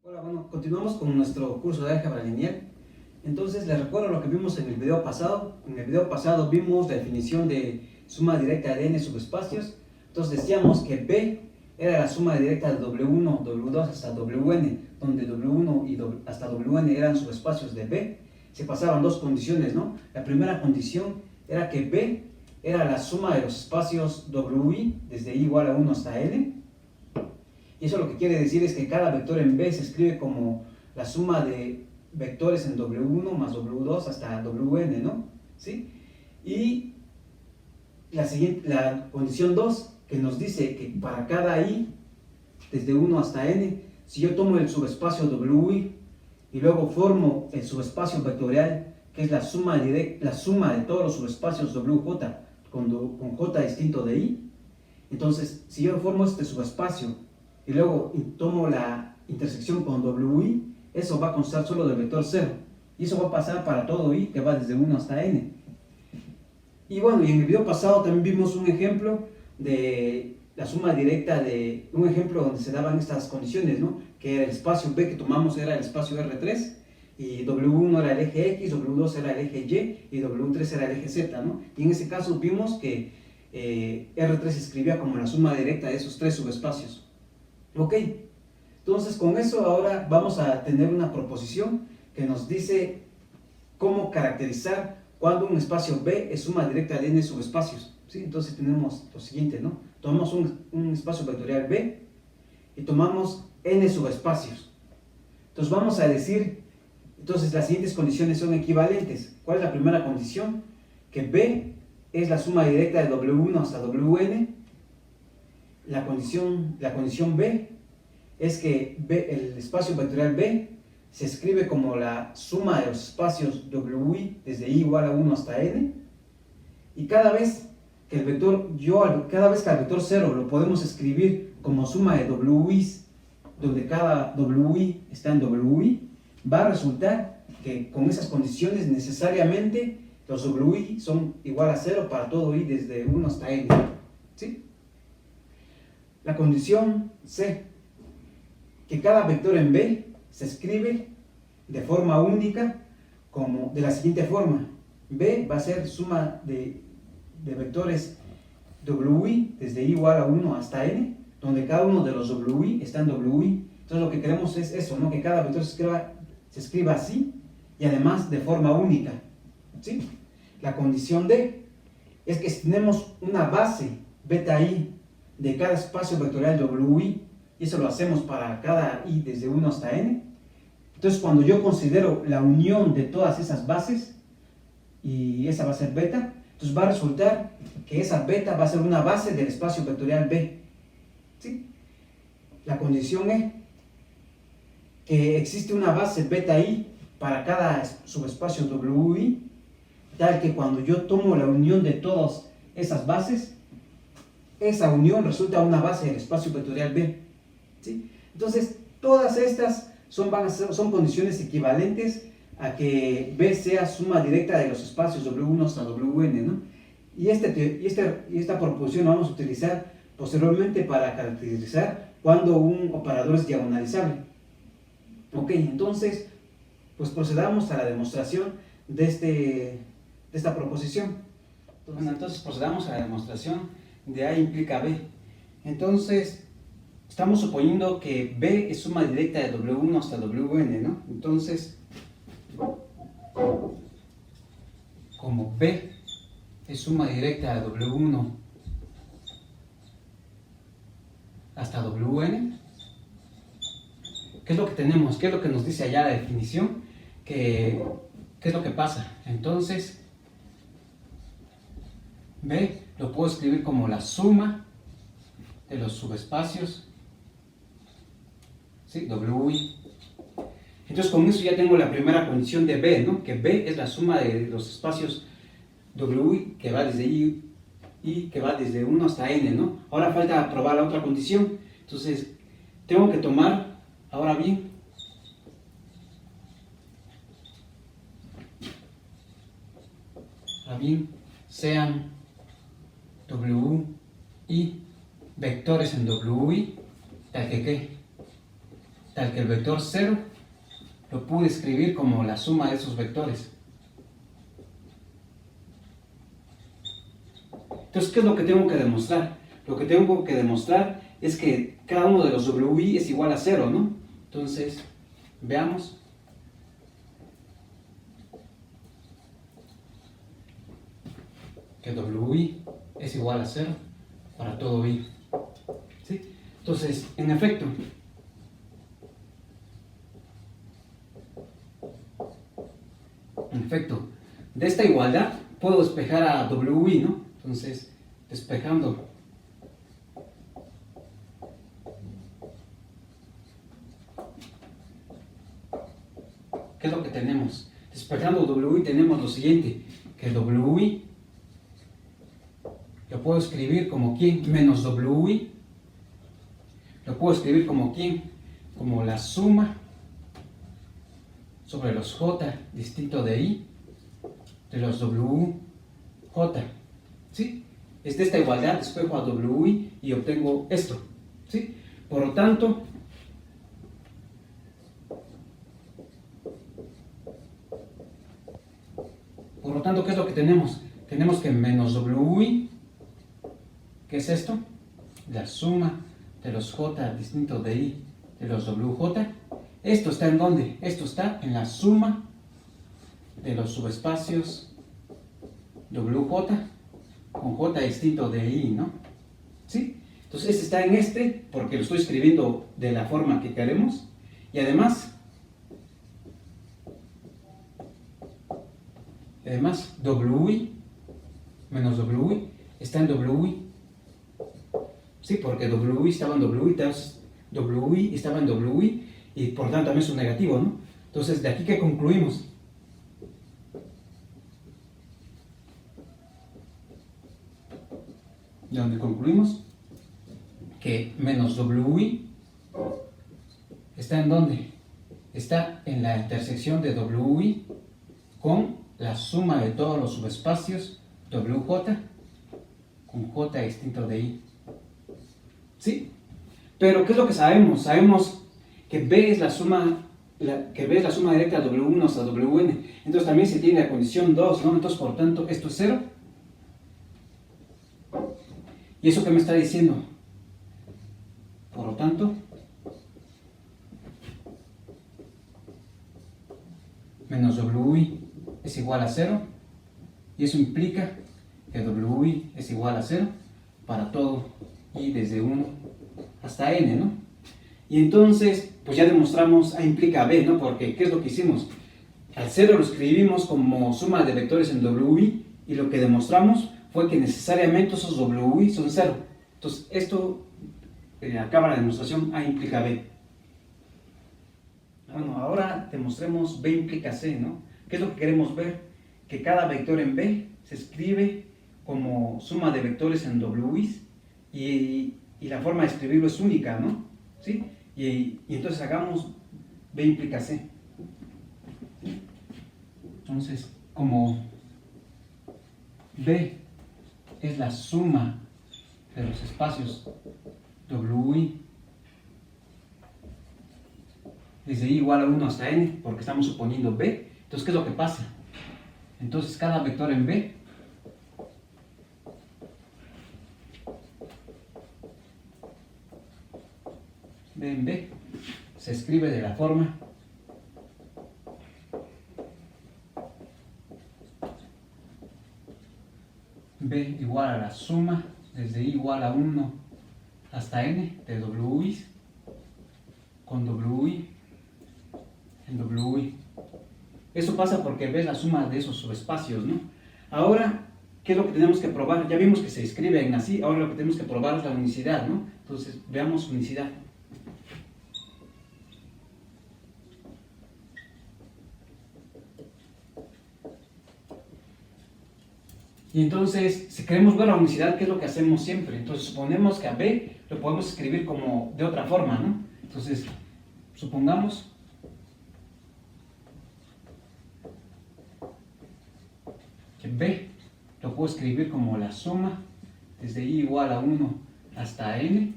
Hola, bueno, continuamos con nuestro curso de álgebra lineal. Entonces, les recuerdo lo que vimos en el video pasado. En el video pasado vimos la definición de suma directa de n subespacios. Entonces decíamos que B era la suma directa de W1, W2 hasta Wn, donde W1 y hasta Wn eran subespacios de B. Se pasaban dos condiciones, ¿no? La primera condición era que B era la suma de los espacios Wi desde i igual a 1 hasta n. Y eso lo que quiere decir es que cada vector en B se escribe como la suma de vectores en W1 más W2 hasta Wn, ¿no? ¿Sí? Y la condición 2, que nos dice que para cada i, desde 1 hasta n, si yo tomo el subespacio Wi y luego formo el subespacio vectorial, que es la suma de todos los subespacios Wj con j distinto de i, entonces si yo formo este subespacio y luego tomo la intersección con Wi, eso va a constar solo del vector 0. Y eso va a pasar para todo i que va desde 1 hasta n. Y bueno, y en el video pasado también vimos un ejemplo de la suma directa de un ejemplo donde se daban estas condiciones, ¿no? Que el espacio B que tomamos era el espacio R3, y W1 era el eje X, W2 era el eje Y y W3 era el eje Z, ¿no? Y en ese caso vimos que R3 se escribía como la suma directa de esos tres subespacios. Ok, entonces con eso ahora vamos a tener una proposición que nos dice cómo caracterizar cuando un espacio B es suma directa de n subespacios, ¿sí? Entonces tenemos lo siguiente, ¿no? Tomamos un espacio vectorial B y tomamos n subespacios. Entonces vamos a decir, entonces las siguientes condiciones son equivalentes. ¿Cuál es la primera condición? Que B es la suma directa de W1 hasta Wn. La condición B es que el espacio vectorial B se escribe como la suma de los espacios Wi desde i igual a 1 hasta n, y cada vez que al vector 0 lo podemos escribir como suma de Wi's, donde cada Wi está en Wi, va a resultar que con esas condiciones necesariamente los Wi son igual a 0 para todo i desde 1 hasta n, ¿sí? La condición C, que cada vector en B se escribe de forma única como de la siguiente forma. B va a ser suma de vectores Wi desde i igual a 1 hasta n, donde cada uno de los Wi está en Wi. Entonces lo que queremos es eso, ¿no? Que cada vector se escriba así y además de forma única, ¿sí? La condición D es que si tenemos una base beta i de cada espacio vectorial Wi, y eso lo hacemos para cada i desde 1 hasta n, entonces cuando yo considero la unión de todas esas bases, y esa va a ser beta, entonces va a resultar que esa beta va a ser una base del espacio vectorial B, ¿sí? La condición E, que existe una base beta i para cada subespacio Wi, tal que cuando yo tomo la unión de todas esas bases, esa unión resulta una base del espacio vectorial B, ¿sí? Entonces, todas estas son condiciones equivalentes a que B sea suma directa de los espacios W1 hasta Wn, ¿no? Y esta proposición la vamos a utilizar posteriormente para caracterizar cuando un operador es diagonalizable. Ok, entonces, pues procedamos a la demostración de esta proposición. Entonces procedamos a la demostración de A implica B. Entonces, estamos suponiendo que B es suma directa de W1 hasta Wn, ¿no? Entonces, como B es suma directa de W1 hasta Wn, ¿qué es lo que tenemos? ¿Qué es lo que nos dice allá la definición? ¿Qué es lo que pasa? Entonces, B lo puedo escribir como la suma de los subespacios, ¿sí? Wi. Entonces con eso ya tengo la primera condición de B, ¿no? Que B es la suma de los espacios Wi que va desde i que va desde 1 hasta n, ¿no? Ahora falta probar la otra condición. Entonces tengo que tomar, ahora bien, sean Wi vectores en Wi, tal que tal que el vector 0 lo pude escribir como la suma de esos vectores. Entonces, ¿qué es lo que tengo que demostrar? Lo que tengo que demostrar es que cada uno de los WI es igual a 0, ¿no? Entonces, veamos. Que WI es igual a 0 para todo I. ¿Sí? Entonces, en efecto, de esta igualdad puedo despejar a WI, ¿no? Entonces, despejando ¿qué es lo que tenemos? Despejando WI tenemos lo siguiente, que WI lo puedo escribir como ¿quién? Menos WI. Lo puedo escribir como ¿quién? Como la suma sobre los J distinto de I de los WJ. ¿Sí? Es de esta igualdad, despejo a WI y obtengo esto. ¿Sí? Por lo tanto, ¿qué es lo que tenemos? Tenemos que menos WI, ¿qué es esto? La suma de los J distintos de I de los WJ. ¿Esto está en dónde? Esto está en la suma de los subespacios WJ con J distinto de I, ¿no? ¿Sí? Entonces este está en este porque lo estoy escribiendo de la forma que queremos. Y además, WI menos WI está en WI. Sí, porque WI estaba en WI, entonces WI estaba en WI y por tanto también es un negativo, ¿no? Entonces, de aquí que concluimos. De donde concluimos que menos WI está en dónde? Está en la intersección de WI con la suma de todos los subespacios WJ con J distinto de I. ¿Sí? Pero ¿qué es lo que sabemos? Sabemos que B es la suma directa de W1 hasta Wn. Entonces también se tiene la condición 2, ¿no? Entonces, por tanto, esto es 0. ¿Y eso qué me está diciendo? Por lo tanto, menos WI es igual a 0. Y eso implica que WI es igual a 0 para todo I desde 1 hasta N, ¿no? Y entonces, pues ya demostramos A implica B, ¿no? Porque, ¿qué es lo que hicimos? Al 0 lo escribimos como suma de vectores en WI y lo que demostramos fue que necesariamente esos WI son 0. Entonces, esto acaba la demostración A implica B. Bueno, ahora demostremos B implica C, ¿no? ¿Qué es lo que queremos ver? Que cada vector en B se escribe como suma de vectores en WI y la forma de escribirlo es única, ¿no? ¿Sí? Y entonces hagamos B implica C. Entonces, como B es la suma de los espacios WI desde I igual a 1 hasta N, porque estamos suponiendo B, entonces, ¿qué es lo que pasa? Entonces, cada vector en B en B se escribe de la forma B igual a la suma desde I igual a 1 hasta N de WI con WI en WI. Eso pasa porque B es la suma de esos subespacios, ¿no? Ahora, ¿qué es lo que tenemos que probar? Ya vimos que se escriben así, ahora lo que tenemos que probar es la unicidad, ¿no? Entonces, veamos unicidad. Y entonces, si queremos ver la unicidad, ¿qué es lo que hacemos siempre? Entonces, suponemos que a B lo podemos escribir como de otra forma, ¿no? Entonces, supongamos que B lo puedo escribir como la suma desde I igual a 1 hasta N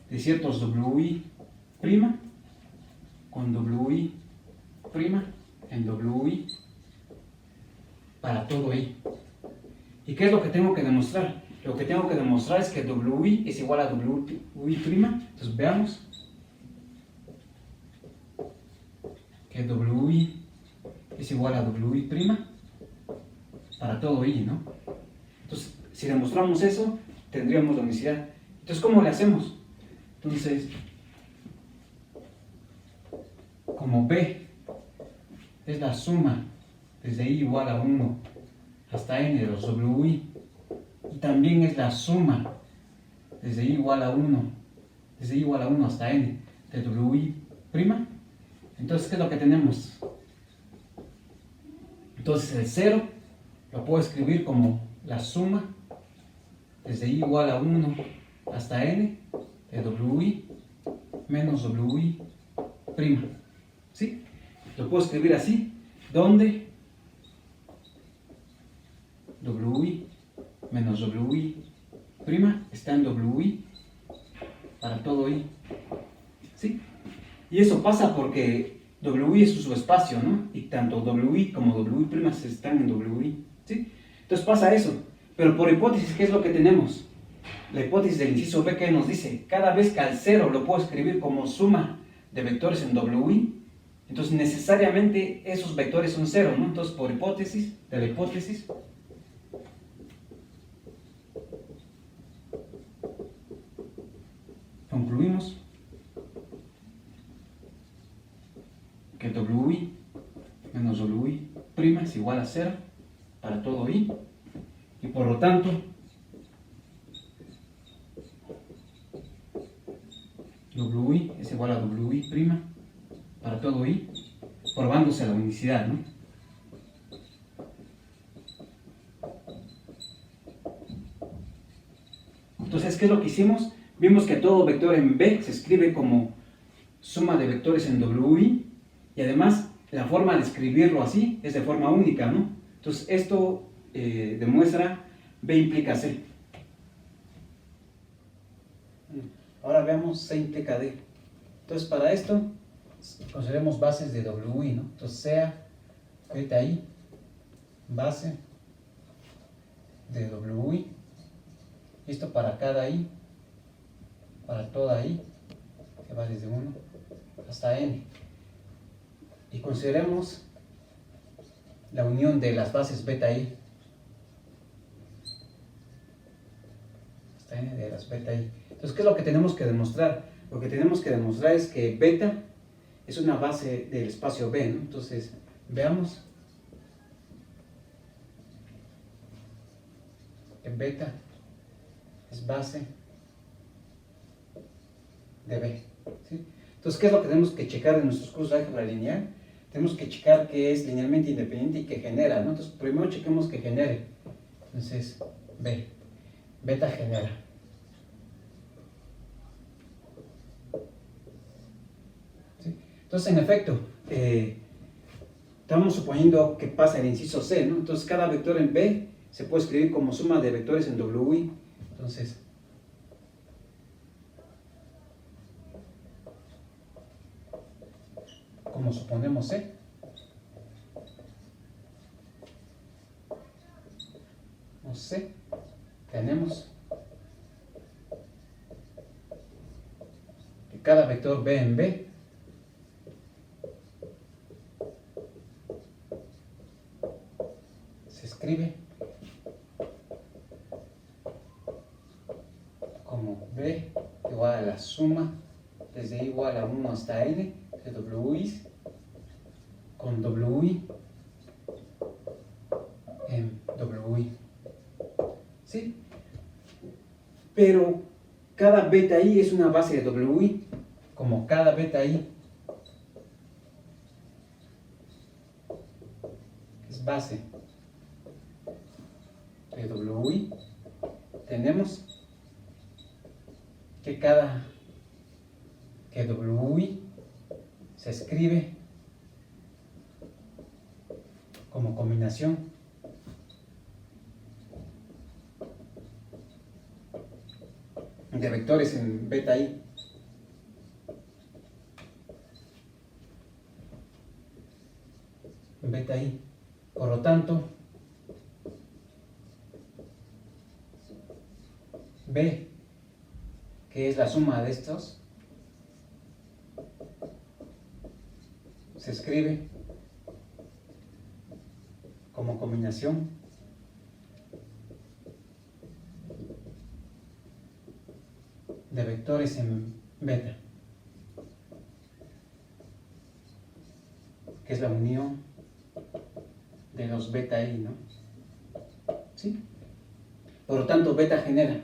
de ciertos WI' con WI' en WI para todo I. ¿Y qué es lo que tengo que demostrar? Lo que tengo que demostrar es que WI es igual a WI'. Entonces veamos que WI es igual a WI' para todo I, ¿no? Entonces, si demostramos eso, tendríamos la unicidad. Entonces, ¿cómo le hacemos? Entonces, como P es la suma desde I igual a 1 hasta N de los WI, y también es la suma desde I igual a 1, hasta N de WI', entonces, ¿qué es lo que tenemos? Entonces, el 0 lo puedo escribir como la suma desde I igual a 1 hasta N de WI menos WI'. ¿Sí? Lo puedo escribir así, donde WI menos WI' está en WI para todo I. ¿Sí? Y eso pasa porque WI es su subespacio, ¿no? Y tanto WI como WI' están en WI. ¿Sí? Entonces pasa eso. Pero por hipótesis, ¿qué es lo que tenemos? La hipótesis del inciso B que nos dice, cada vez que al 0 lo puedo escribir como suma de vectores en WI, entonces necesariamente esos vectores son 0, ¿no? Entonces por hipótesis, de la hipótesis, concluimos que WI menos WI' es igual a 0 para todo I, y por lo tanto WI es igual a WI' para todo I, probándose la unicidad, ¿no? Entonces, ¿qué es lo que hicimos? Vimos que todo vector en B se escribe como suma de vectores en WI, y además la forma de escribirlo así es de forma única, ¿no? Entonces, esto demuestra B implica C. Ahora veamos C implica D. Entonces, para esto, consideremos bases de WI, ¿no? Entonces, sea beta I, base de WI, esto para cada I, para toda I, que va desde 1 hasta N. Y consideremos la unión de las bases beta I hasta N de las beta I. Entonces, ¿qué es lo que tenemos que demostrar? Lo que tenemos que demostrar es que beta es una base del espacio B, ¿no? Entonces, veamos que beta es base de B, ¿sí? Entonces, ¿qué es lo que tenemos que checar en nuestros cursos de álgebra lineal? Tenemos que checar que es linealmente independiente y que genera, ¿no? Entonces, primero chequemos que genere. Entonces, B, beta genera. ¿Sí? Entonces, en efecto, estamos suponiendo que pasa el inciso C, ¿no? Entonces, cada vector en B se puede escribir como suma de vectores en WI. Entonces, como suponemos C, tenemos que cada vector B en B se escribe como B igual a la suma desde I igual a 1 hasta N de WI con WI en WI. ¿Sí? Pero cada beta I es una base de WI, como cada beta I es base de WI, tenemos que WI se escribe como combinación de vectores en beta I. beta i. Por lo tanto, B, que es la suma de estos, se escribe como combinación de vectores en beta, que es la unión de los beta i, ¿no? ¿Sí? Por lo tanto, beta genera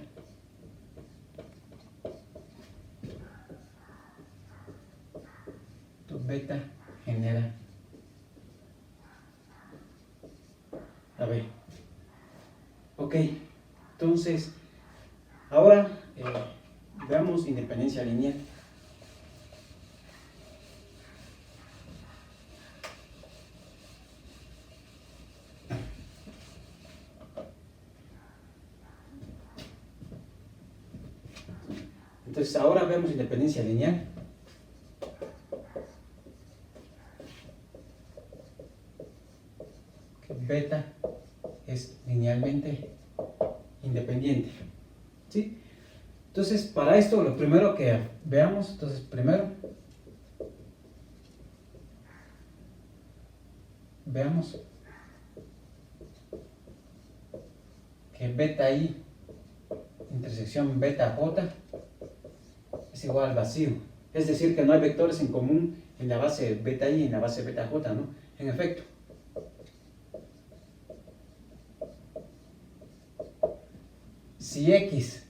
beta genera a B. Ok, entonces ahora veamos independencia lineal. Entonces ahora vemos independencia lineal. Beta es linealmente independiente, ¿sí? Entonces, para esto, lo primero que veamos, entonces, primero, veamos que beta i intersección beta j es igual al vacío. Es decir, que no hay vectores en común en la base beta i y en la base beta j, ¿no? En efecto, si x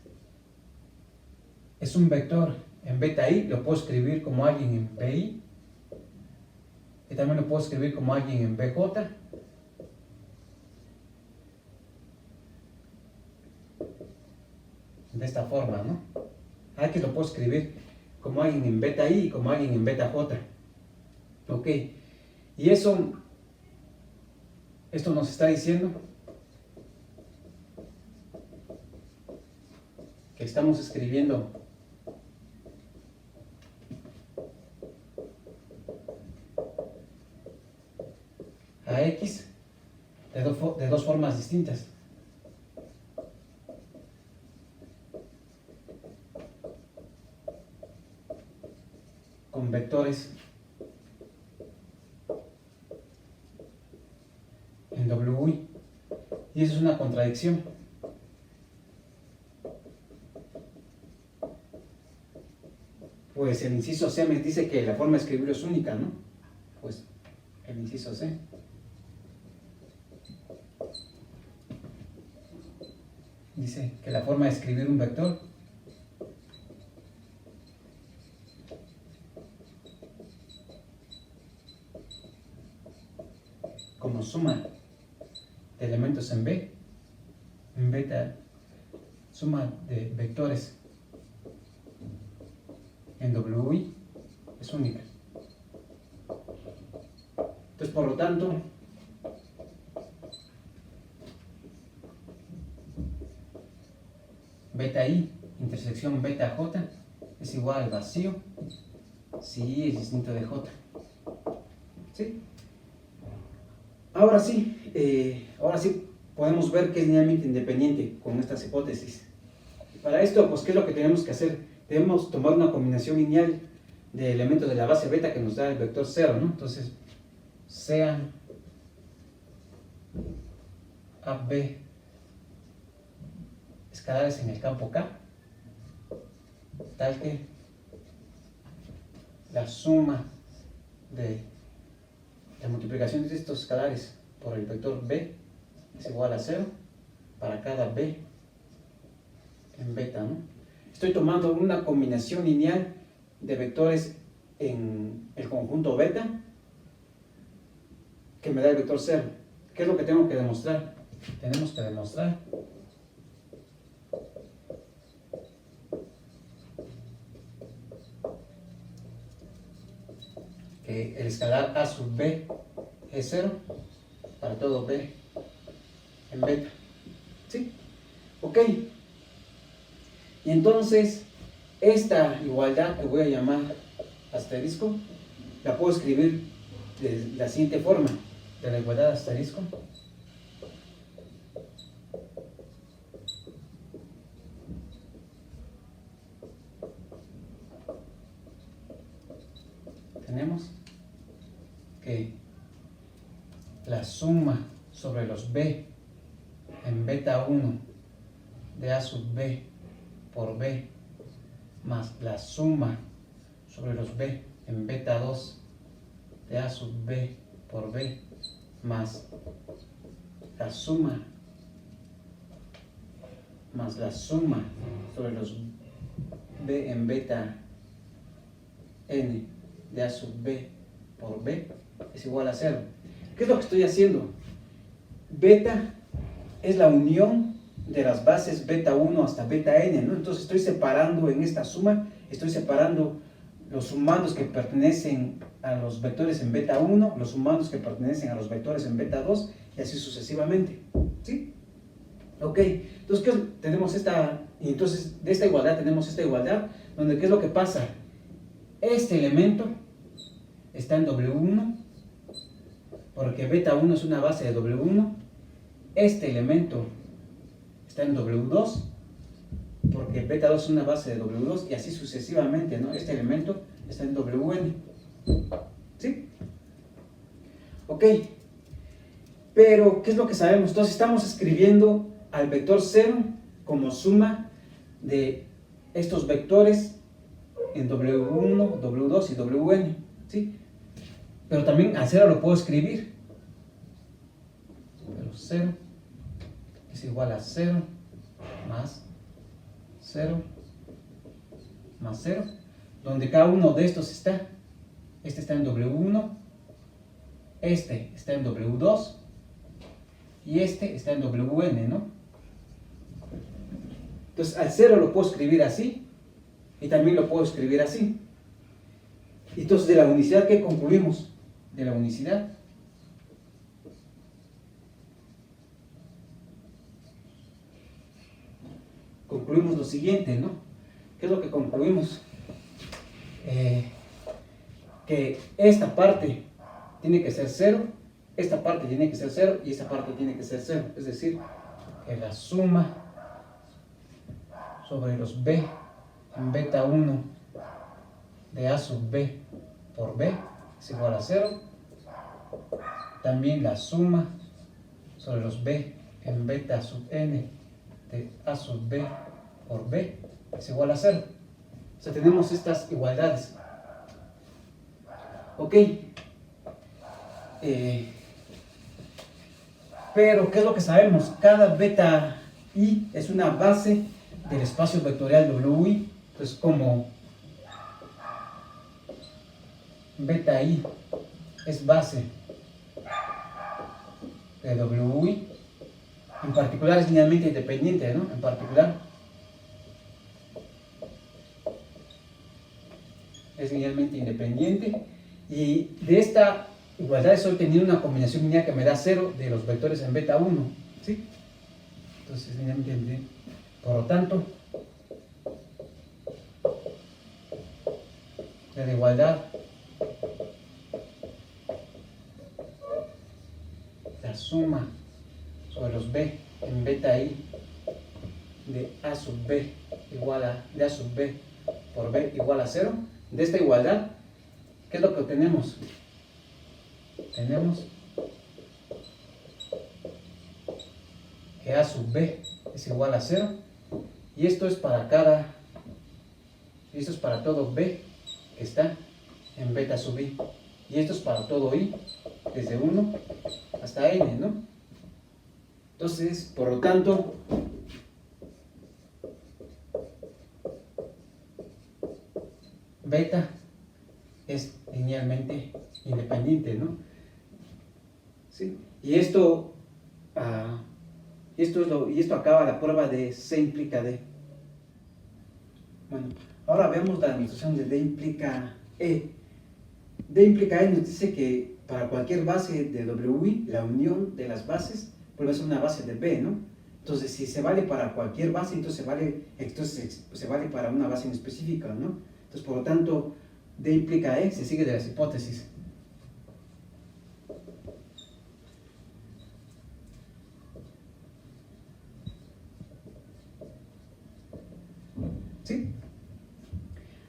es un vector en beta i, lo puedo escribir como alguien en bi, y también lo puedo escribir como alguien en bj, de esta forma, ¿no? Aquí lo puedo escribir como alguien en beta i y como alguien en beta j. Ok, y esto nos está diciendo que estamos escribiendo a x de dos formas distintas. Con vectores en wi, y eso es una contradicción. Pues el inciso C me dice que la forma de escribirlo es única, ¿no? Pues el inciso C dice que la forma de escribir un vector como suma de elementos en B, en beta, suma de vectores en wi es única. Entonces, por lo tanto, beta i intersección beta j es igual al vacío si i es distinto de j. ¿Sí? Ahora sí podemos ver que es linealmente independiente con estas hipótesis. Para esto, pues, ¿qué es lo que tenemos que hacer? Debemos tomar una combinación lineal de elementos de la base beta que nos da el vector 0, ¿no? Entonces, sean AB escalares en el campo K, tal que la suma de la multiplicación de estos escalares por el vector B es igual a 0 para cada B en beta, ¿no? Estoy tomando una combinación lineal de vectores en el conjunto beta que me da el vector 0. ¿Qué es lo que tengo que demostrar? Tenemos que demostrar que el escalar A sub B es 0 para todo B en beta. ¿Sí? Ok. Y entonces, esta igualdad que voy a llamar asterisco, la puedo escribir de la siguiente forma. de la igualdad asterisco. Tenemos que la suma sobre los b en beta 1 de a sub b por b más la suma sobre los b en beta 2 de a sub b por b más la suma sobre los b en beta n de a sub b por b es igual a 0. ¿Qué es lo que estoy haciendo? Beta es la unión de las bases beta 1 hasta beta n, ¿no? Entonces estoy separando en esta suma, estoy separando los sumandos que pertenecen a los vectores en beta 1, los sumandos que pertenecen a los vectores en beta 2 y así sucesivamente, ¿sí? Ok, entonces tenemos entonces de esta igualdad tenemos esta igualdad, donde ¿qué es lo que pasa? Este elemento está en W1, porque beta 1 es una base de W1. Este elemento está en W2, porque beta 2 es una base de W2, y así sucesivamente, ¿no? Este elemento está en Wn. ¿Sí? Ok. Pero, ¿qué es lo que sabemos? Entonces estamos escribiendo al vector 0 como suma de estos vectores en W1, W2 y Wn, ¿sí? Pero también al 0 lo puedo escribir. Pero 0 es igual a 0 más 0 más 0, donde cada uno de estos está. Este está en W1, este está en W2 y este está en Wn, ¿no? Entonces al 0 lo puedo escribir así y también lo puedo escribir así. Entonces de la unicidad, ¿qué concluimos? De la unicidad concluimos lo siguiente, ¿no? ¿Qué es lo que concluimos? Que esta parte tiene que ser 0, esta parte tiene que ser 0 y esta parte tiene que ser 0. Es decir, que la suma sobre los b en beta 1 de a sub b por b es igual a 0. También la suma sobre los b en beta sub n de a sub b por b es igual a 0. O sea, tenemos estas igualdades. Ok. Pero, ¿qué es lo que sabemos? Cada beta i es una base del espacio vectorial WI. Entonces, como beta i es base de WI, en particular es linealmente independiente, ¿no? En particular es linealmente independiente, y de esta igualdad estoy teniendo una combinación lineal que me da 0 de los vectores en beta 1, ¿sí? Entonces es linealmente independiente. Por lo tanto, de la igualdad la suma sobre los b en beta i de a sub b de a sub b por b igual a 0, de esta igualdad, ¿qué es lo que obtenemos? Tenemos que a sub b es igual a 0, y esto es para todo b que está en beta sub i, y esto es para todo i desde 1 hasta n, ¿no? Entonces, por lo tanto, beta es linealmente independiente, ¿no? ¿Sí? Y esto acaba la prueba de C implica D. Bueno, ahora vemos la demostración de D implica E. D implica E nos dice que para cualquier base de WI, la unión de las bases vuelve a ser una base de B, ¿no? Entonces, si se vale para cualquier base, entonces se vale para una base en específica, ¿no? Entonces, por lo tanto, D implica E se sigue de las hipótesis. ¿sí?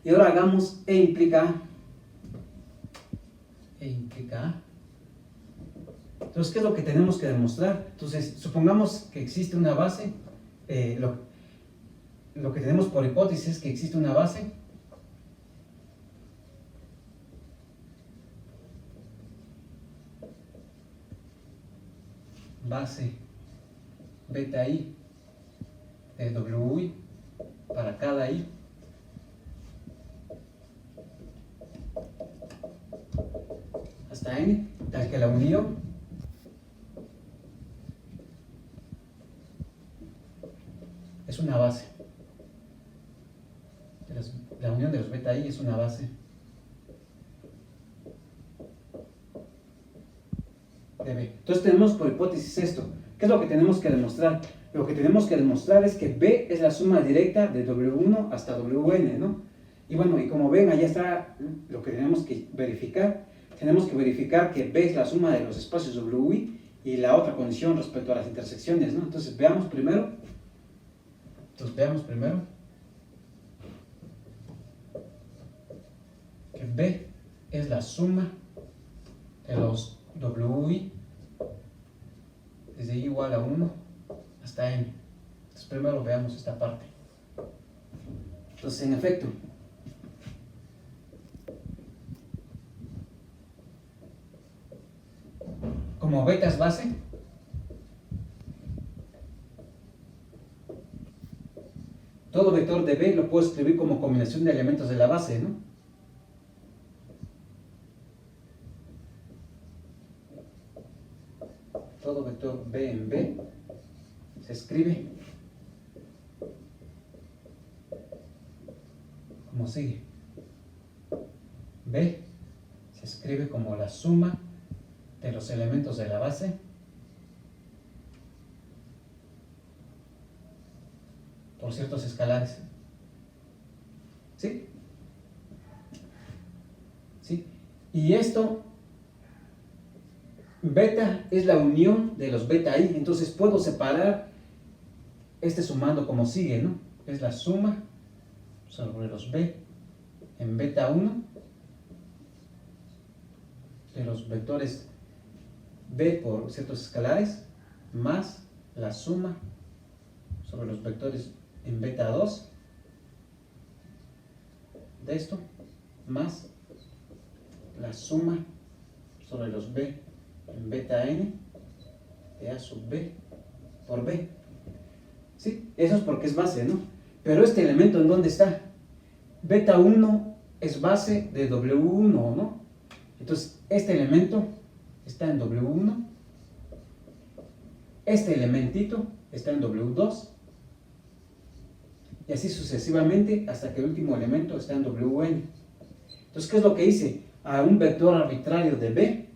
Y ahora hagamos E implica A. E implica A. Entonces, ¿qué es lo que tenemos que demostrar? Entonces, supongamos que existe una base, lo que tenemos por hipótesis es que existe una base beta I de WI para cada I hasta N, tal que la unión es una base. La unión de los beta I es una base de B. Entonces tenemos por hipótesis esto. ¿Qué es lo que tenemos que demostrar? Lo que tenemos que demostrar es que B es la suma directa de W1 hasta Wn, ¿no? Y bueno, y como ven, allá está lo que tenemos que verificar. Tenemos que verificar que B es la suma de los espacios WI y la otra condición respecto a las intersecciones, ¿no? Entonces veamos primero. Que B es la suma de los WI desde I igual a 1 hasta N. Entonces primero veamos esta parte. Entonces, en efecto, como beta es base, todo vector de B lo puedo escribir como combinación de elementos de la base, ¿no? Todo vector B en B se escribe como sigue. B se escribe como la suma de los elementos de la base por ciertos escalares. ¿Sí? ¿Sí? Y esto, beta es la unión de los beta I, entonces puedo separar este sumando como sigue, ¿no? Es la suma sobre los B en beta 1 de los vectores B por ciertos escalares más la suma sobre los vectores en beta 2 de esto más la suma sobre los B en beta n de A sub B por B. ¿Sí? Eso es porque es base, ¿no? Pero este elemento, ¿en dónde está? Beta 1 es base de W1, ¿no? Entonces, este elemento está en W1, este elementito está en W2, y así sucesivamente hasta que el último elemento está en Wn. Entonces, ¿qué es lo que hice? A un vector arbitrario de B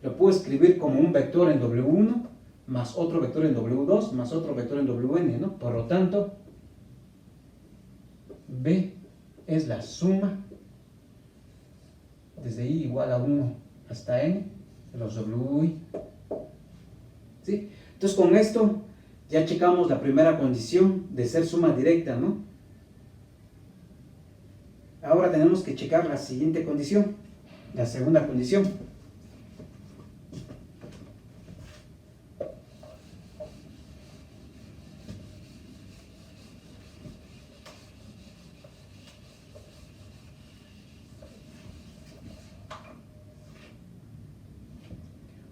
lo puedo escribir como un vector en W1 más otro vector en W2 más otro vector en Wn, ¿no? Por lo tanto, B es la suma desde I igual a 1 hasta N de los WI. ¿Sí? Entonces, con esto ya checamos la primera condición de ser suma directa, ¿no? Ahora tenemos que checar la siguiente condición, la segunda condición.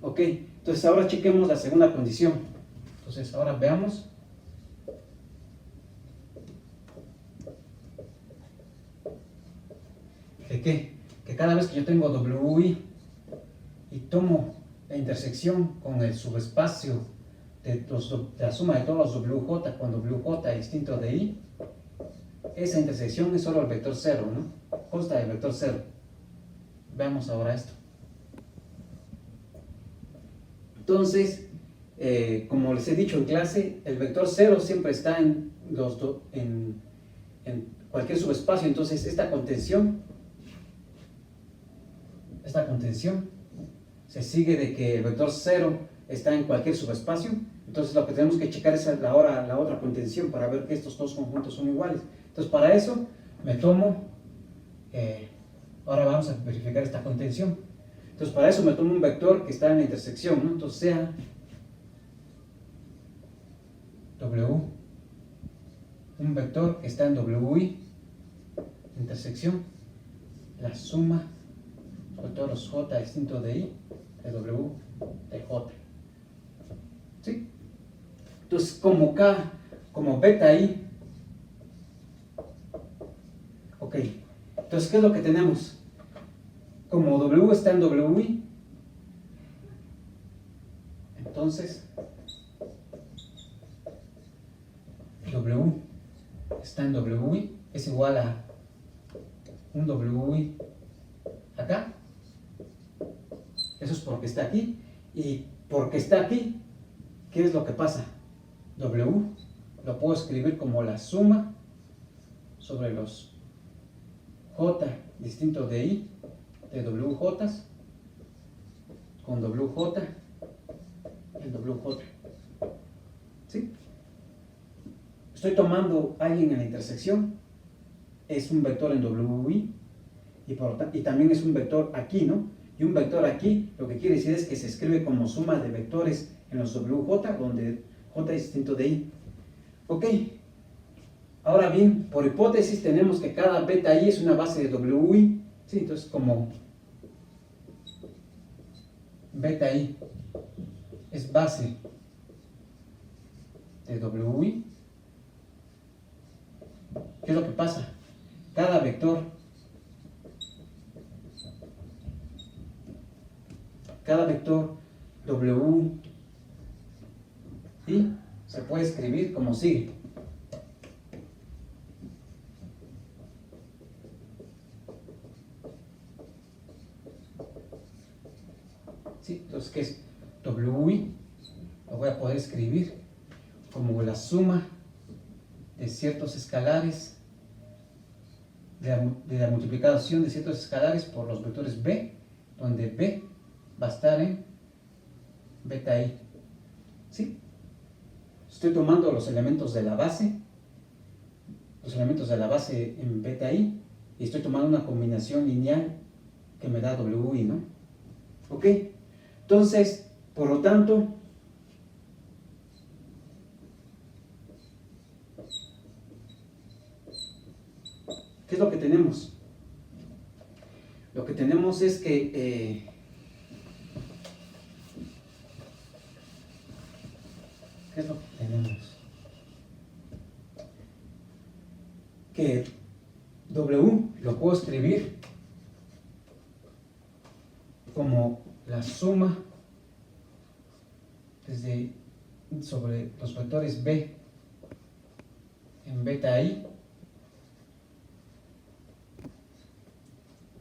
Ok, entonces ahora chequemos la segunda condición. Entonces ahora veamos. ¿De qué? Que cada vez que yo tengo WI y tomo la intersección con el subespacio de la suma de todos los WJ con WJ distinto de I, esa intersección es solo el vector 0, ¿no? Consta del vector 0. Veamos ahora esto. Entonces, como les he dicho en clase, el vector 0 siempre está en cualquier subespacio. Entonces, esta contención se sigue de que el vector 0 está en cualquier subespacio. Entonces, lo que tenemos que checar es la otra contención para ver que estos dos conjuntos son iguales. Entonces para eso me tomo, ahora vamos a verificar esta contención. Entonces para eso me tomo un vector que está en la intersección, ¿no? Entonces sea W, un vector que está en WI, intersección, la suma de todos los J distintos de I, de W, de J. ¿Sí? Entonces como K, como beta I, ok. Entonces, ¿qué es lo que tenemos? Como W está en WI, entonces W está en WI es igual a un WI acá. Eso es porque está aquí. Y porque está aquí, ¿qué es lo que pasa? W lo puedo escribir como la suma sobre los J distintos de I, de WJ, con WJ, el WJ. ¿Sí? Estoy tomando a alguien en la intersección, es un vector en WI, y también es un vector aquí, ¿no? Y un vector aquí, lo que quiere decir es que se escribe como suma de vectores en los WJ, donde J es distinto de I. Ok. Ahora bien, por hipótesis tenemos que cada beta I es una base de WI. ¿Sí? Entonces, como beta I es base de WI, ¿qué es lo que pasa? Cada vector WI se puede escribir como sigue. ¿Sí? Entonces, ¿qué es? WI lo voy a poder escribir como la suma de ciertos escalares, de la multiplicación de ciertos escalares por los vectores B, donde B va a estar en beta I. ¿Sí? Estoy tomando los elementos de la base en beta I, y estoy tomando una combinación lineal que me da WI, ¿no? ¿Ok? Entonces, por lo tanto, ¿qué es lo que tenemos? Lo que tenemos es que ¿qué es lo que tenemos? Que W lo puedo escribir como la suma sobre los vectores B en beta I.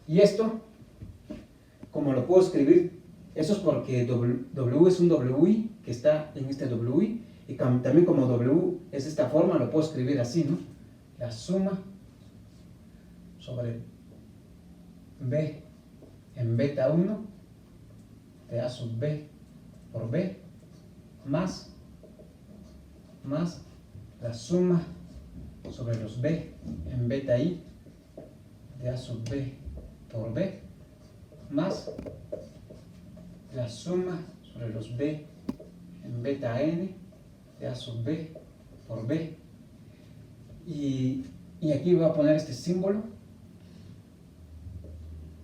Y esto, como lo puedo escribir, eso es porque W es un WI que está en este WI, y también como W es esta forma, lo puedo escribir así, ¿no? La suma sobre B en beta 1 de A sub B por B más la suma sobre los B en beta I de A sub B por B más la suma sobre los B en beta N de A sub B por B. Y aquí voy a poner este símbolo,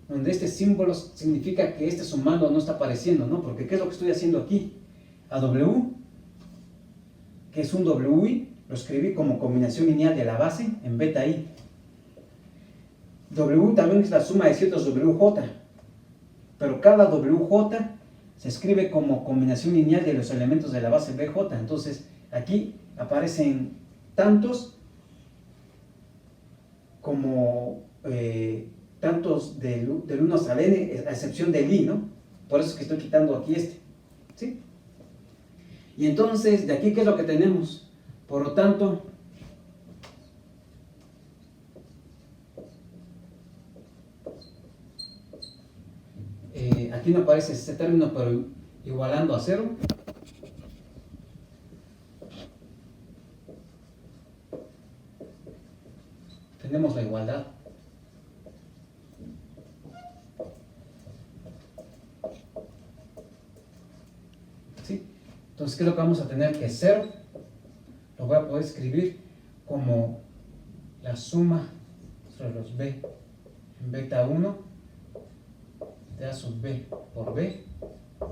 donde este símbolo significa que este sumando no está apareciendo, ¿no? Porque ¿qué es lo que estoy haciendo aquí? A W, que es un WI, lo escribí como combinación lineal de la base en beta I. W también es la suma de ciertos WJ, pero cada WJ se escribe como combinación lineal de los elementos de la base BJ. Entonces aquí aparecen tantos como tantos del 1 hasta el n, a excepción del I, ¿no? Por eso es que estoy quitando aquí este, ¿sí? Y entonces, de aquí, ¿qué es lo que tenemos? Por lo tanto, aquí no aparece este término, pero igualando a 0. tenemos la igualdad. ¿Sí? Entonces, ¿qué es lo que vamos a tener? Que 0 lo voy a poder escribir como la suma sobre los b en beta 1 de a sub b por b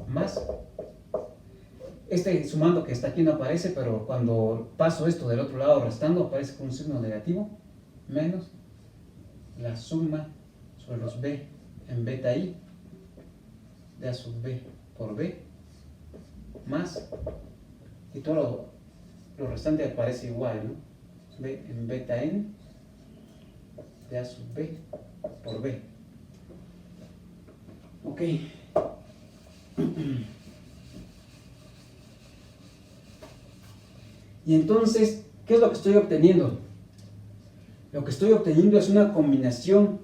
más este sumando que está aquí no aparece, pero cuando paso esto del otro lado restando aparece con un signo negativo, menos la suma sobre los b en beta i de a sub b por b más, y todo lo restante aparece igual, ¿no? B en beta n de a sub b por b. Ok. Y entonces, ¿qué es lo que estoy obteniendo? Lo que estoy obteniendo es una combinación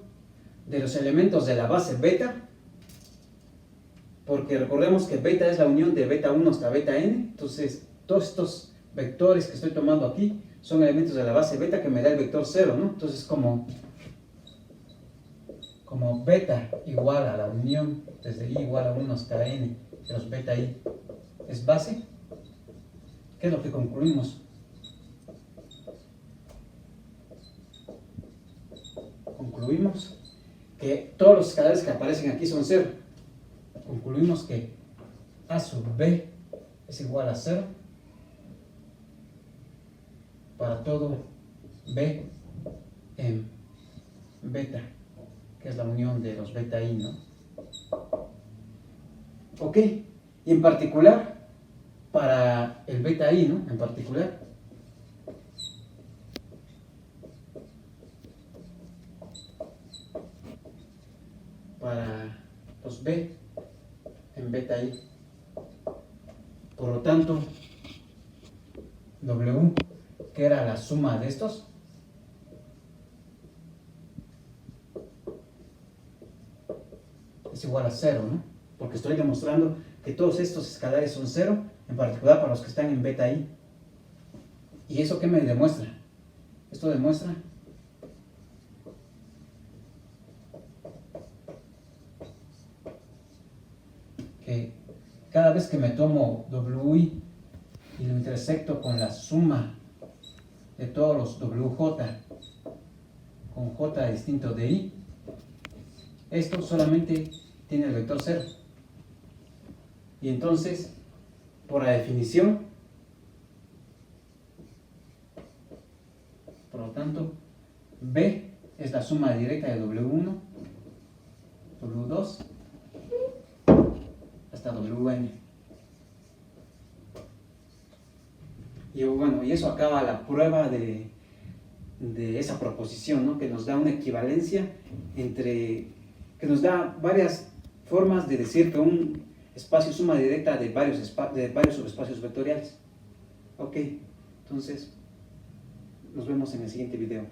de los elementos de la base beta, porque recordemos que beta es la unión de beta 1 hasta beta n, entonces todos estos vectores que estoy tomando aquí son elementos de la base beta que me da el vector 0, ¿no? Entonces como beta igual a la unión desde i igual a 1 hasta n de los beta i es base, ¿qué es lo que concluimos? Concluimos que todos los escalares que aparecen aquí son 0. Concluimos que a sub b es igual a 0 para todo b en beta, que es la unión de los beta i, ¿no? Ok, y en particular para el beta i, ¿no? En particular para los b en beta i. Por lo tanto, W, que era la suma de estos, es igual a 0, ¿no? Porque estoy demostrando que todos estos escalares son 0, en particular para los que están en beta i. ¿Y eso qué me demuestra? Esto demuestra que cada vez que me tomo WI y lo intersecto con la suma de todos los WJ con J distinto de I, esto solamente tiene el vector 0. Y entonces, por la definición, por lo tanto, B es la suma directa de W1, W2, hasta Wn. Y bueno, y eso acaba la prueba de esa proposición, ¿no? Que nos da una equivalencia que nos da varias formas de decir que un espacio es suma directa de varios subespacios vectoriales. Ok, entonces nos vemos en el siguiente video.